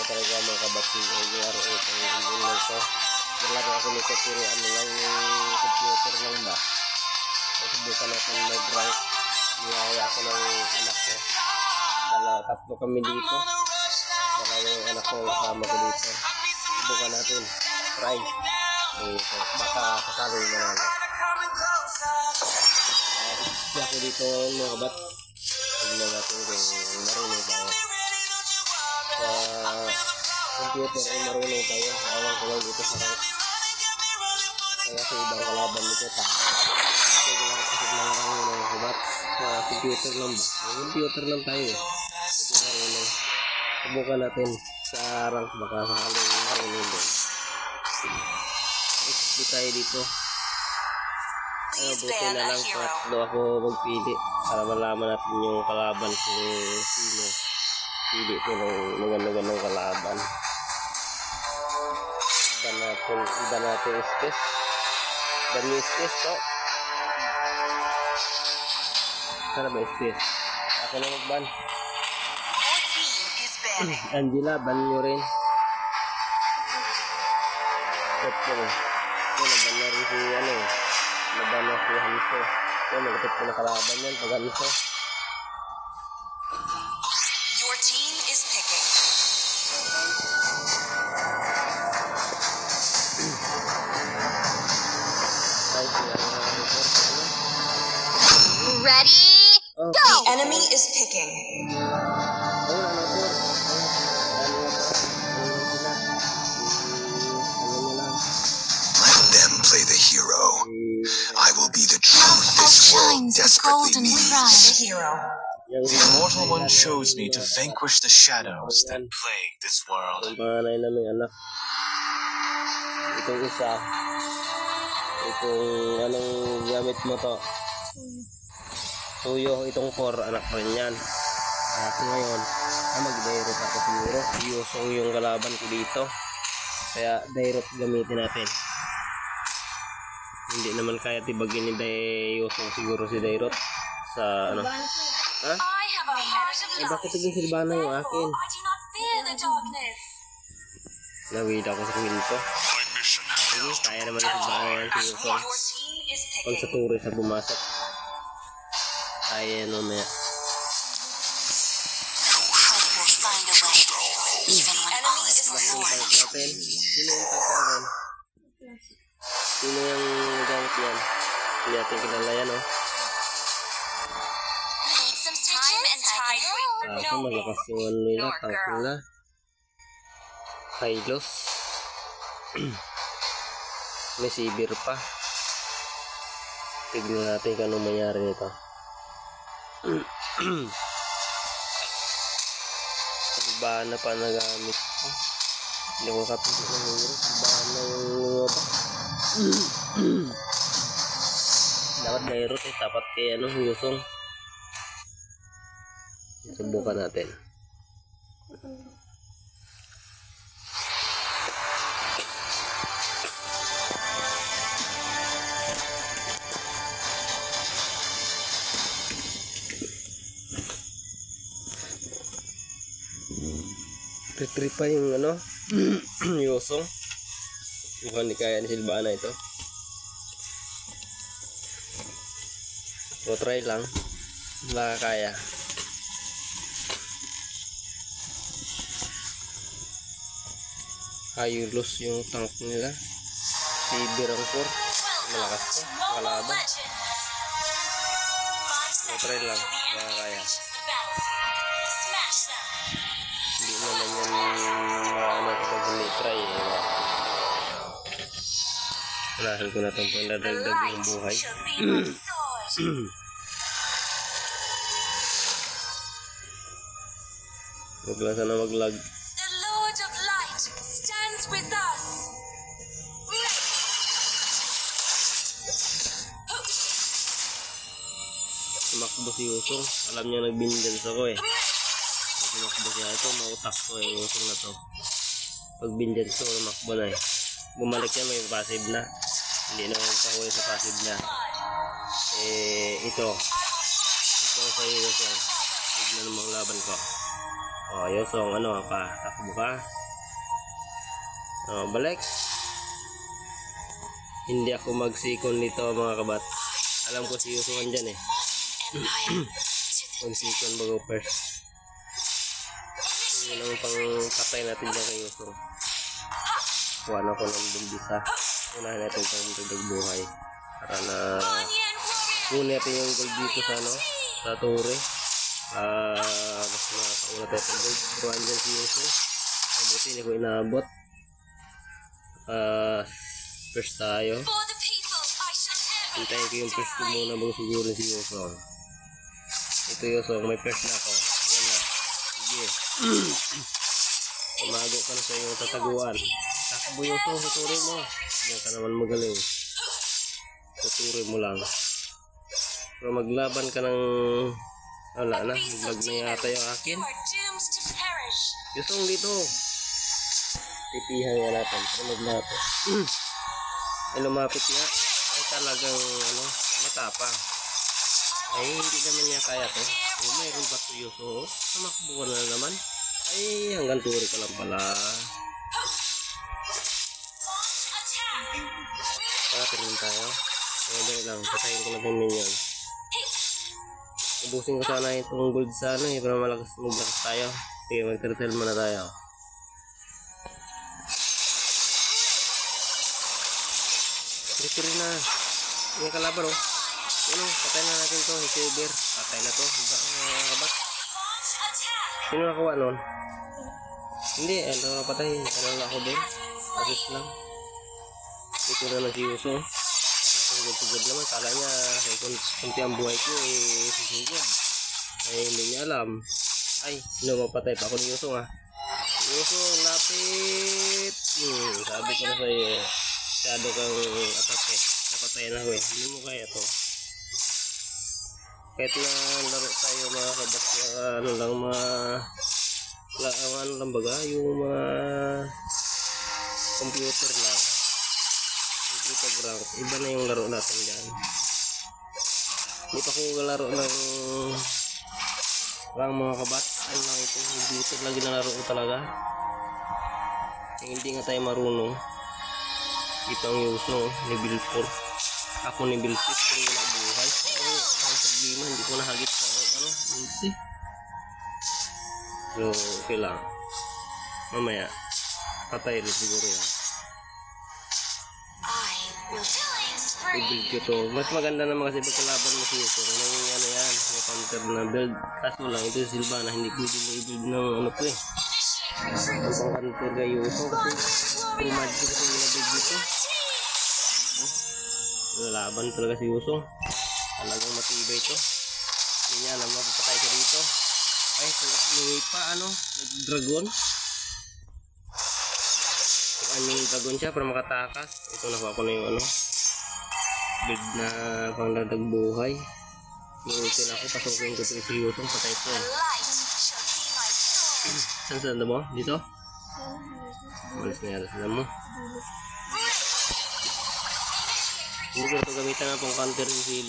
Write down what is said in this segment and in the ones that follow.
Talaga mga kabati ang laro itong inulong ko. Naglaro ako nito pero ano lang yung computer lang ba. Subukan natin mag-rank. Niyaya ko ng anak ko. Tatlo kami dito. Baka yung anak ko kasama ko dito. Subukan natin. Try. Baka kasaloy na lang. Hindi ako dito mga kabat. Tignan natin kung marunong ba ako. Sa computer ay marunong tayo. Awang ko lang dito sa rank. Kaya sa ibang kalaban nito kasi lang kasi lang ng kabat. Sa computer lang ba? Sa computer lang tayo. Ito marunong. Subukan natin sa rank. Baka sakaling marunong din. XP tayo dito. Buti na lang tatlo ako magpili para malaman natin yung kalaban kung sino. Pili ko ng magandang kalaban. Iba natin space. Iba yung space to. Sana ba space? Ako na mag-ban. Angela, ban nyo rin. Ito naban na rin si naban na si Hanso. Ito nagapit ko na kalaban yan pag Hanso. Ready? Go! The enemy is picking. Let them play the hero. I will be the truth this world desperately needs. The Immortal One chose me to vanquish the shadows that plague this world. Itong isa. Itong anong gamit mo to? Tuyo, itong 4 anak rin yan. At ngayon mag-dairot ako siguro. Yusong yung kalaban ko dito, kaya dairot gamitin natin. Hindi naman kaya tibagin ni Yusong siguro si dairot sa ano. Ha? Bakit yung silbana yung akin? Nawid ako sa kwento. Sige, kaya naman yung silbana yan si Yusong. Pag sa turi sa bumasok kaya naman yan. Sino yung gamit yan? Hindi natin kilala yan, oh. Ako malakas yung ano nila, tank nila. Hylos. May sibir pa. Tignan natin kung anong mangyari nito. Silbana pa nagamit ko. Hindi ko kapit ng hero. Silbana yung lumaba. Dapat dairot tapat kay Yusong. Subukan natin. Retreat pa yung Yusong. Mukhang di kaya ni Silbana ito. So try lang. Baka kaya. Hylos yung tank nila. Si Birangpur. Malakas to. Kalaban. So try lang. Baka kaya. Hindi naman yan kapag hindi try. Walasan ko na itong pandadagdag ng buhay. Huwag lang sana mag-lag. The Lord of Light Dance with us. Tumakbo si Yusong. Alam niya nagbindens ako eh. Tumakbo siya. Ito, mautak ko eh. Yung Yusong na to. Pag bindens ko, tumakbo na eh. Bumalik yan, may passive na. Hindi na magpahuwi sa passive na. Ito sa Yusong. Tignan mo ang laban ko. Yusong, ano ka? Takbo ka. Balik. Hindi ako magsikon nito mga kabats. Alam ko si Yusong andyan eh. Magsikon bago first. Yun ang pang patay natin dyan kay Yusong. Kuha na ko ng bumbisa. Unahin natin pang magdag buhay. Para na kunin natin yung gold dito sa sa tore. Mas makauna tayo sa gold. Kuhaan dyan si Yusong. Mabuti hindi ko inaabot. First tayo. Hintayin ko yung first ko muna bago siguro si Yusong. Ito Yusong, may first na ako. Yan na. Sige. Tumago ka na sa iyong tataguan. Takbo Yusong, tuturi mo. Yan ka naman magaling. Tuturi mo lang. Pero maglaban ka ng wala na, naglag na yata yung akin. Yusong dito. Titihan nga natin. Pero maglapit. Ay lumapit nga. Ay talagang matapang. Ay hindi naman niya kaya to. Mayroon pa to Yusong. Tumakbo ka na naman. Ay hanggang turi ka lang pala. Pagkatin tayo. Dahil lang. Patayin ko natin minion. Ubusin ko sana itong gold sa para maglakas tayo. Sige, mag-turtle muna tayo. Retry na. Yung kalaban patay na natin to. Silver. Patay na to. Kabat. Sino nakuha nun? Hindi. Patay. Lang ako din. Assist lang. Ito na si Yusong. Sugod naman. Kala niya kunti ang buhay ko susugod. Ay hindi niya alam. Ay mapatay pa ako ni Yusong Yusong lapit. Sabi ko na sa'yo masyado kang atake. Napatay na ako hindi mo kaya to. Kahit na laro tayo mga kabats lang baga yung mga computer lang. Iba na yung laro natin dyan. Hindi pa ko laro ng mga kabats. Ano lang ito, computer lang ginalaro ko talaga. Hindi nga tayo marunong. Ito ang Yusong, level 4. Ako level 6, pero wala buhay. Ang problema, hindi ko nahagit sa hindi. So, okay lang. Mamaya, patay rin siguro yan. I-build ko to. Mas maganda naman kasi pagkalaban mo si Yusong. May may counter na build. Kaso lang, ito yung Sylvana. Hindi pwede mo i-build ng to ang pang-counter kay Yusong kasi primad ko kasi i-build dito. Lalaban talaga si Yusong. Talagang matibay ito. Hindi niya alam, mapapatay ka dito. Ay, pa nag-dragon. Yung dragon siya para makatakas. Ito nakuha ko na yung build na pangdadag buhay. Iutin ako, pasukin ko ito si Yusong, patay ito Saan mo? Dito? Malis na yata sila mo. Hindi ko ito gamitan na pang counter si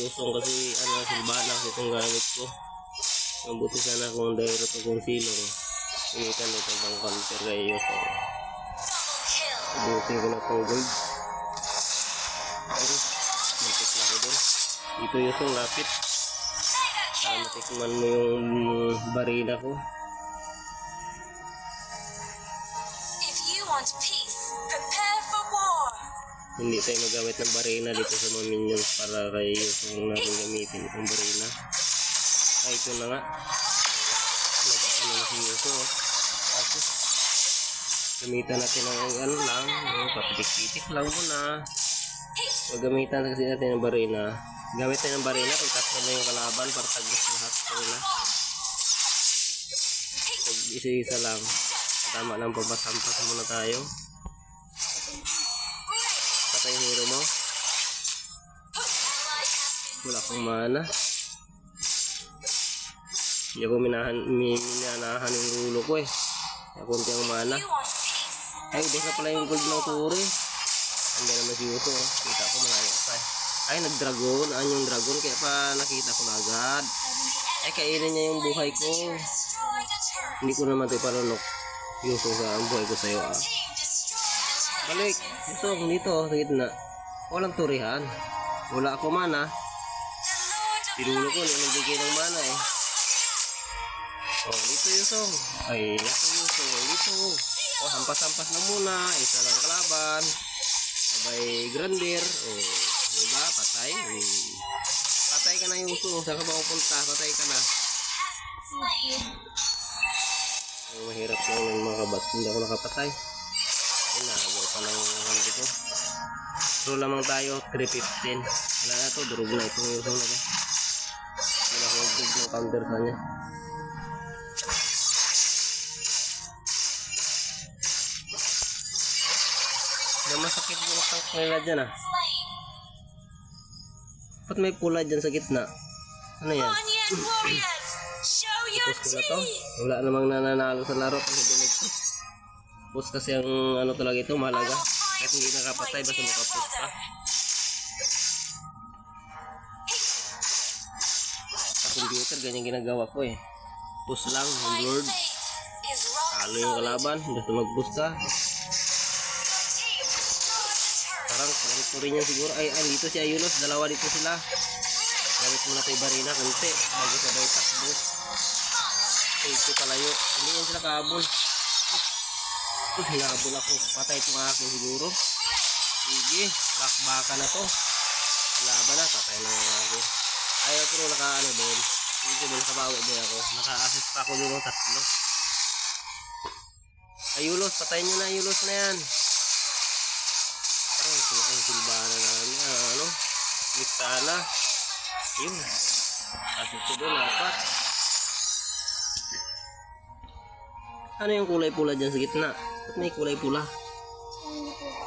Yusong kasi Sylvana kasi itong gamit ko. Mabuti sana kung dahil ito kung silong. Gamitan ito pang counter kay Yusong. Mabuti ko na itong gold. Mantik na ako dun. Dito Yusong lapit. Para matikman mo yung barina ko. Hindi tayo magamit ng barina dito sa mga minions para kay Yusong natin gamitin itong barina. Ay ito na nga. Si Yusong tapos gamitan natin ng lang papitik-pitik lang muna. Gamitan kasi natin ng barina. Gamit tayo ng barina pag tatlo na yung kalaban para tagos lahat nila. Pag isa-isa lang tama lang, pampasampas muna tayo. Patay yung hero mo. Wala akong mana. Hindi ako minanahan yung ulo ko eh. Kaya kunti ang mana. Ay, hindi ka pala yung gold ng turi. Hindi naman si Yuso. Kita ko malayo pa eh. Ay, nag-dragon. Yung dragon. Kaya pa nakita ko na agad. Ay, kainin niya yung buhay ko. Hindi ko naman ito palunok. Yuso sa ang buhay ko sa'yo ah. Balik. Yuso, dito sa gitna. Walang turihan. Wala ako mana. Pinulo ko. Hindi nagbigay ng mana eh. Oh, dito Yuso. Ay, dito Yuso. Dito. Oh, hampas-hampas na muna. Isa lang kalaban. Sabay Grandir. Oh, diba? Patay. Patay ka na Yuso. Saan ka ba pupunta? Patay ka na. Mahirap lang yung mga kabats. Hindi ako nakapatay. Inagaw pa lang yung handi ko. So lamang tayo. 315. Wala na to. Durog na itong Yuso na to. Wala akong durog ng counter sa niya. Masakit yung tank nila dyan ah. Ba't may pula dyan sa gitna? Ano yan? Ipos ko na to. Wala namang nananalo sa laro kasi binigpos. Pus kasi ang ano talaga ito mahalaga. Kahit hindi nakapatay basta makapus pa. Sa computer ganyan ginagawa ko eh. Pus lang, yung lord. Talo yung kalaban, basta mag-pus ka. Parang rin niya siguro. Ay, dito si Ayunos. Dalawa dito sila. Gamit muna tayo barina. Kunti. Bago sabay takbo. Ito palayo. Hindi yan sila kahabol. Hinahabol ako. Patay itong akin siguro. Sige. Bakbaka na to. Laban na. Patay na yung ako. Ayaw pero naka-ano doon. Hindi ko doon nakabawi din ako. Naka-assist pa ako doon. Tatlo. Ayulos. Patay nyo na. Ayulos na yan. Ang silbana namin, ano, Mixana, yun, asip ko doon, apat. Ano yung kulay pula dyan sa gitna? Ba't may kulay pula?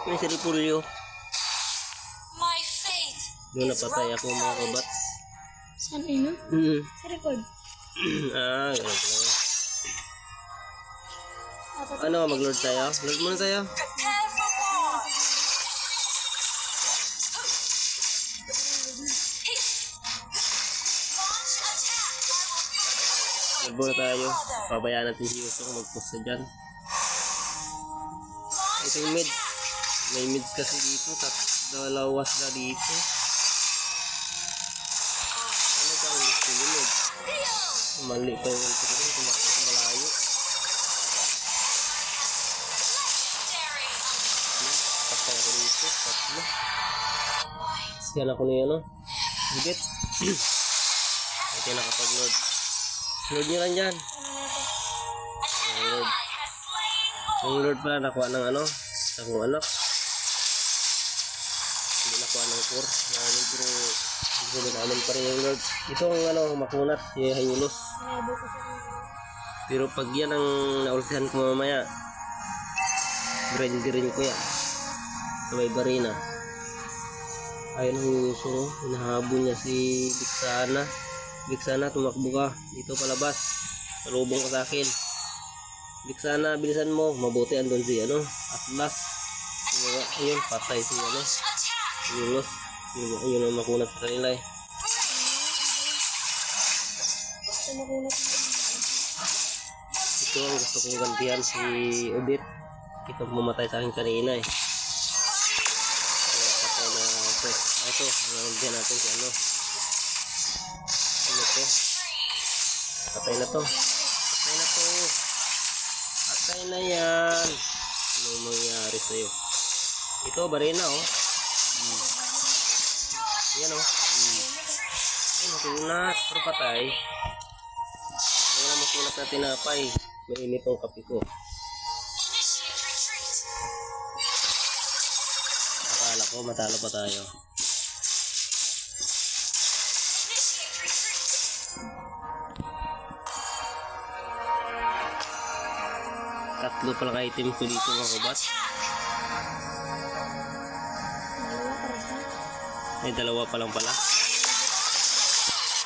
May siripulyo. Doon napatay ako mga kabats. Saan ino? Sa record. Ganun pala. Ano, mag-lord tayo? Lord muna tayo. Nagbo na tayo. Pabayaan natin si Yuso kung mag-post na dyan. Ito yung mid. May mid kasi dito. Dalawas na dito. Ano ba ang gusto yung mid? Mali pa yung ulti ko rin. Tumakbo sa malayo. Patay ako dito. Tatlo. Yan ako na yan o. Higit. Ito nakapag-lord. Lord nyo lang dyan. Yung Lord pala nakuha ng ano, isang anak. Hindi nakuha ng core. Pero hindi ko naman pa rin yung Lord. Ito ang ano, makunat, si Ayulos. Pero pag yan ang naultihan ko mamaya, grindirin ko yan. Sabay barina. Ayun ang Yuso, hinahabol niya si Mixana. Mixana, tumakbo ka dito palabas. Salubong ka sa akin. Mixana, bilisan mo. Mabuti andun si ano, Atlas. Ayun, patay si ano, Yulos. Ayun ang makunat sa kanila eh. Ito ang gusto kong gantihan si Udit. Ito mamatay sa akin kanina eh. Kaya patay na ito. Ito, gantihan natin si ano. Ito. Patay na to. Patay na to. Patay na yan. Ano mangyari sa'yo? Ito, barena oh. Yan oh. Ay, makunat. Pero patay. Wala makunat na tinapay. Mainit ang kape ko. Akala ko matalo pa tayo. Tatlo pala ka item ko dito mga kabat. Ay, dalawa pa lang pala.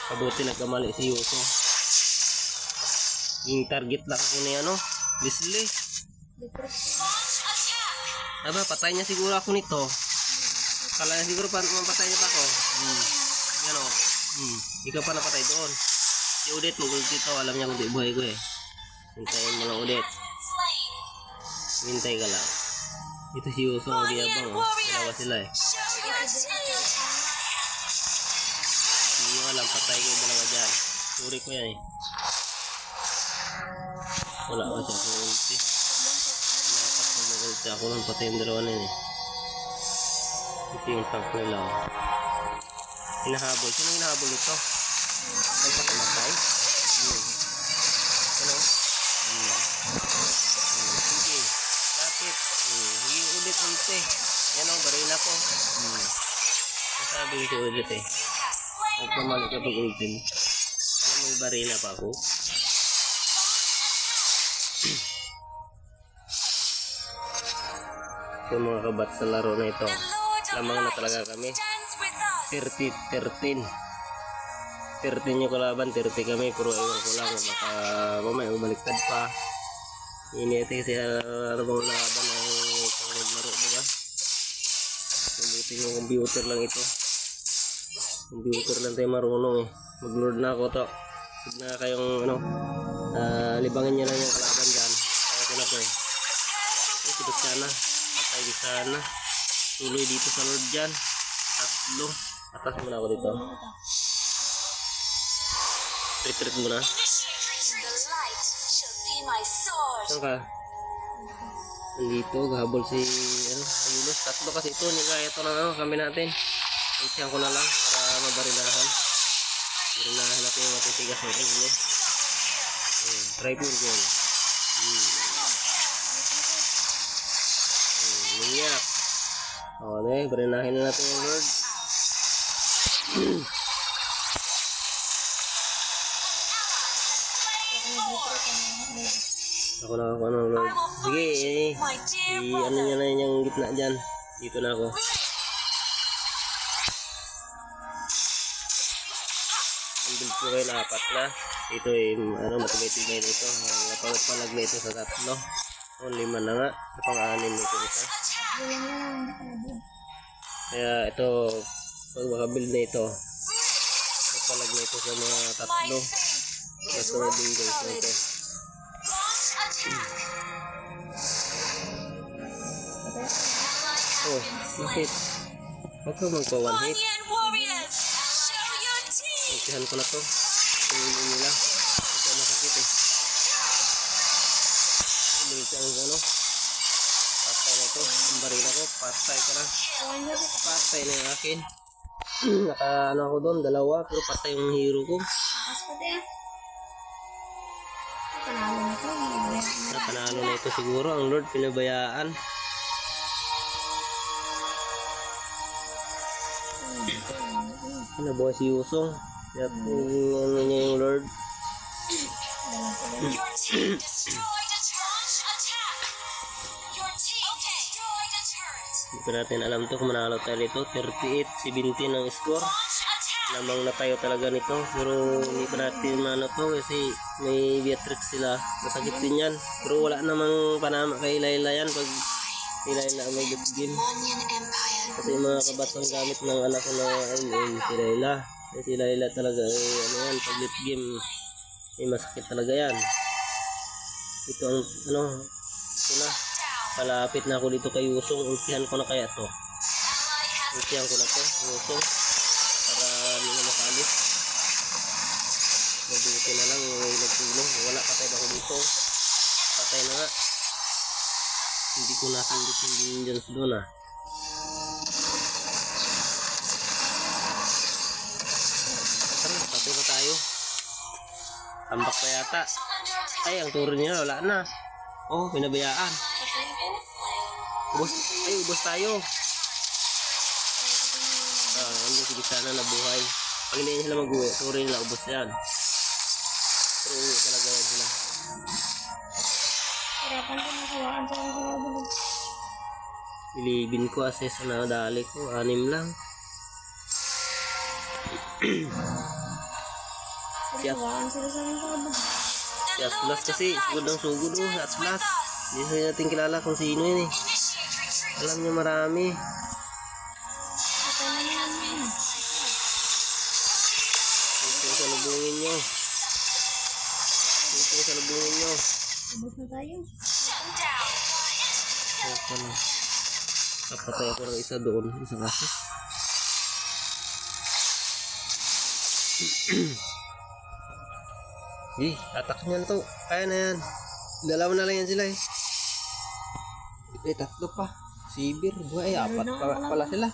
Kabuti nagkamali si Yuso. Yung target lang ko na ano, Leslie. Aba, patay niya siguro ako nito. Kala niya siguro mapatay niya pa ako. Yan o. Ikaw pa napatay doon. Si Udet magulog dito. Alam niya kung di buhay ko eh. Hintayin mo lang Udet. Hintay ka lang. Ito si Yuso ang biyabang oh. Dalawa sila eh. Hindi ko alam. Patay ko yung dalawa dyan. Suri ko yan eh. Wala ka siya kung ulti. Dapat kung mag-ulti ako lang patay yung dalawa na yun eh. Ito yung tank nila oh. Hinahabol. Sino hinahabol ito? Ay pa kumatay? Ano? Sige. Bakit? Hindi ulit ulti. Yan o, baril ako. Nasabi ko ulit eh. Nagpamali ka pag ulti. Ano may barila pa ako? Ito mga kabat sa laro na ito. Lamang na talaga kami. 30-13 yung kalaban, 30 kami. Pero ewan ko lang, baka mamaya umaliktad pa. Inete kasi ano bang laban ng paglaro, diba? Mabuti yung computer lang ito. Computer lang tayo marunong eh. Mag-load na ako to. Huwag na kayong ano, libangin nyo lang yung kalaban dyan. Kaya ko na to eh. Ay, sidot sana. Patay di sana. Tuloy dito sa Lord dyan. Tatlo. Atas muna ako dito. Retreat muna. Saan ka? Nandito, gahabol si Agulos. Tatlo kasi ito. Kaya ito na kami natin. Isyang ko na lang para mabarilahan. Barilahan natin yung matitigas ng ulo. Try pure goal. Minyak. Okay, barilahin na natin yung Lord. Ako na ako ng Lord. Sige, ano niya na yung gitna dyan. Dito na ako. Ang build ko kayo na 4 na. Ito eh, matibay-tibay na ito. Napagpalag na ito sa 3. O 5 na nga. Pang-6 nito isa. Kaya ito, pag makabuild na ito, palag na ito sa mga 3. Ito na din guys na ito. Oh, bakit? Huwag ka magpa-one hit. Nagsihan ko na to. Tingin nila. Ito masakit eh. Tingin ka ang ano. Patay na ito. Ang baril ako. Patay ka na. Patay na yung akin. Naka ano ako doon. 2. Pero patay yung hero ko. Napanalo na ito siguro. Ang Lord pinabayaan. Nabuhay si Yusong. Ano niya yung Lord. Hindi pa natin alam to kung manalo tayo nito. 38-17 ang score. Lamang na tayo talaga nito. Pero hindi pa natin ano to kasi may Beatrix sila. Masakit din yan. Pero wala namang panama kay Layla yan pag Layla may good game. Kasi mga kabats ang gamit ng anak ko na si Layla. Si Layla talaga ano yan, pag late game masakit talaga yan. Ito ang ito na. Palapit na ako dito kay Yusong. Ultihan ko na kaya to. Ultihan ko na to, Yusong. Para hindi na makaalis. Mabuti na lang may nagtulong. Wala, patay na ako dito. Patay na nga. Hindi ko natin dito yung Indians doon ah. Patay pa tayo. Tambak pa yata. Ay, ang turo niya wala na. Oh, pinabayaan. Ubos tayo. Ano sige sana nabuhay. Pag hindi sila mag-uwi, turo nila ubos yan. Pero uwi talaga yan sila. Kapan ko nakawaan sa mga bulog. Bilibin ko assess na dali ko. 6 lang. Nakawaan sila sa mga bulog. Si Atlas kasi. Sugod ng sugod. Si Atlas. Hindi natin kilala kung sino yun eh. Alam niya marami. Patay na naman. Ito yung salubungin nyo. Ito yung salubungin nyo. Ubus na tayo. Ito na. Kapatay ako ng isa doon. Isa kasi. Atak niyan to. Kaya na yan. Dalawa na lang yan sila eh. Tatlo pa. Sibir. Buhay. 4 pa pala sila.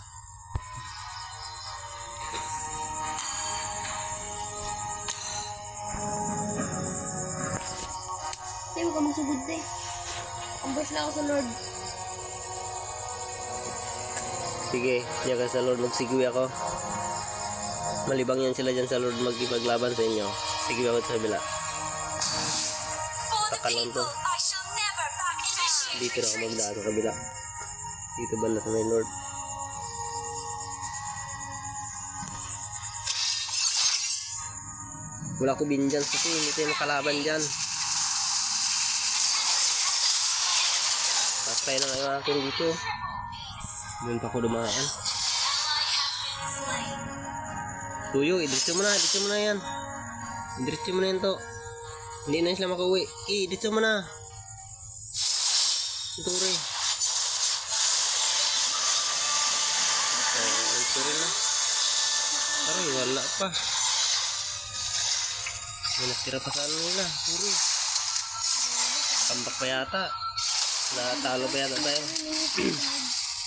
Hindi mo ka magsugod eh. Ambush lang ako sa Lord. Sige. Diyan ka sa Lord. Magsigwi ako. Malibang yan sila dyan sa Lord maglaban sa inyo. Sige ako sa kabila. Takalon to. Dito na ako magdaan sa kabila. Dito banda sa may Lord. Wala ko binjans kasi hindi tayo makalaban dyan. Patay na ngayon akin dito. Doon pa ako dumaan. Tuyo, idiretso mo na yan. Idiretso mo na yan to. Hindi na sila makauwi. Idiretso mo na. Ito rin. Ito rin na. Aray, wala pa. May natira pa sa ano nila. Puri. Tambak pa yata. Natalo pa yata tayo.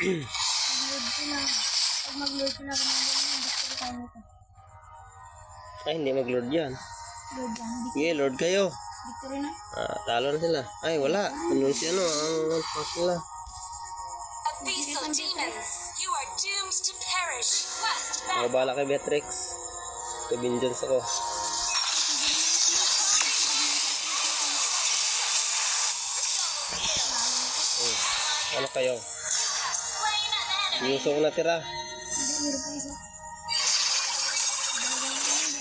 Mag-load ko na. Pag mag-load ko na ako ng victory tayo nito. Ay, hindi mag-lord yan. Load lang. Sige, lord kayo. Victory na. Talo na sila. Ay, wala. Ano si ano? Ang pas nila. Abyssal demons, you are doomed to perish. Quest back. Mabala kay Beatrix. Kabinjans ako. Ano kayo? Yuso ko natira. Hindi, meron pa isa.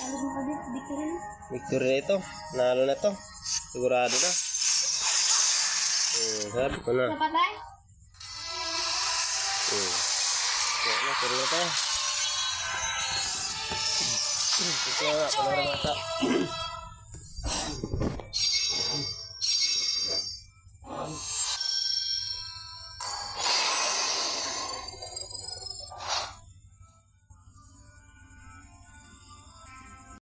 Alas mo ka dito. Victory na. Victory na ito. Nalo na to. Sigurado na. Sabi ko na. Napatay? Wala, puro na tayo. Ito na nga, pala mata.